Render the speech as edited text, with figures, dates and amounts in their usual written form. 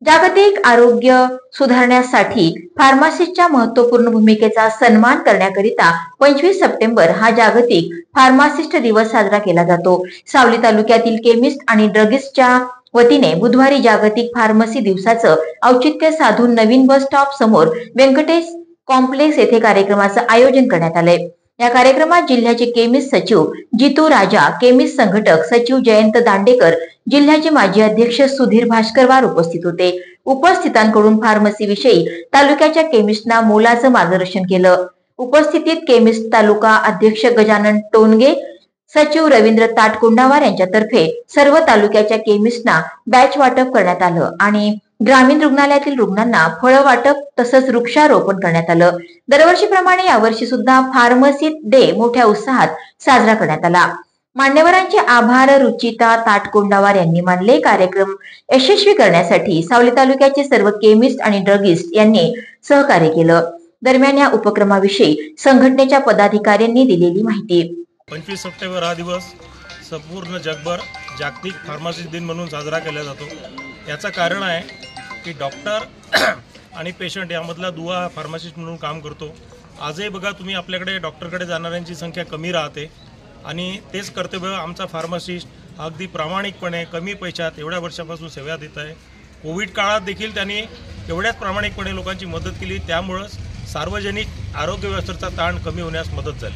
जागतिक आरोग्य सुधारण्यासाठी फार्मासिस्टच्या महत्त्वपूर्ण भूमिकेचा सन्मान करण्याकरिता 25 सप्टेंबर हा जागतिक फार्मासिस्ट दिवस साजरा केला जातो। सावली तालुक्यातील केमिस्ट आणि ड्रगिस्टच्या वतीने बुधवारी जागतिक फार्मसी दिवसाचं औचित्य साधून नवीन बस स्टॉप समोर व्यंकटेश कॉम्प्लेक्स येथे कार्यक्रमाचं आयोजन करण्यात आलंय। या कार्यक्रमात जिल्ह्याचे केमिस्ट सचिव जितू राजा, केमिस्ट संघटक सचिव जयंत दांडेकर, जिल्ह्याचे माजी अध्यक्ष सुधीर भास्करवार उपस्थित होते। उपस्थितांकडून फार्मसी विषयी तालुक्याच्या केमिस्टना मोलाचं मार्गदर्शन केलं। उपस्थितीत केमिस्ट तालुका अध्यक्ष गजानन टोनगे, सचिव रवींद्र ताटकोंडावार यांच्यातर्फे सर्व तालुक्याच्या केमिस्टना बॅच वाटप करण्यात आलं आणि ग्रामीण रुग्णालयातील रुग्णांना फळ वाटप तसंच वृक्षारोपण करण्यात आलं। दरवर्षीप्रमाणे यावर्षी सुद्धा फार्मसी डे मोठ्या उत्साहात साजरा करण्यात आला। मान्यवरांचे आभार रुचिता ताटकोंडावार यांनी मानले। कार्यक्रम यशस्वी करण्यासाठी सावली तालुक्याचे सर्व केमिस्ट आणि ड्रगिस्ट यांनी सहकार्य केलं। दरम्यान या उपक्रमाविषयी संघटनेच्या पदाधिकाऱ्यांनी दिलेली माहिती। 25 सप्टेंबर हा दिवस संपूर्ण जगभर जागतिक फार्मासिस्ट दिन म्हणून साजरा केला जातो। याचं कारण आहे की डॉक्टर आणि पेशंट यामधला दुवा फार्मासिस्ट म्हणून काम करतो। आजही बघा तुम्ही आपल्याकडे डॉक्टरकडे जाणाऱ्यांची संख्या कमी राहते आणि तेच कर्तव्य आमचा फार्मासिस्ट अगदी प्रामाणिकपणे कमी पैशात एवढ्या वर्षापासून सेवा देत आहे। कोविड काळात देखील त्यांनी एवढ्याच प्रामाणिकपणे लोकांची मदत केली, त्यामुळेच सार्वजनिक आरोग्य व्यवस्थेचा ताण कमी होण्यास मदत झाली।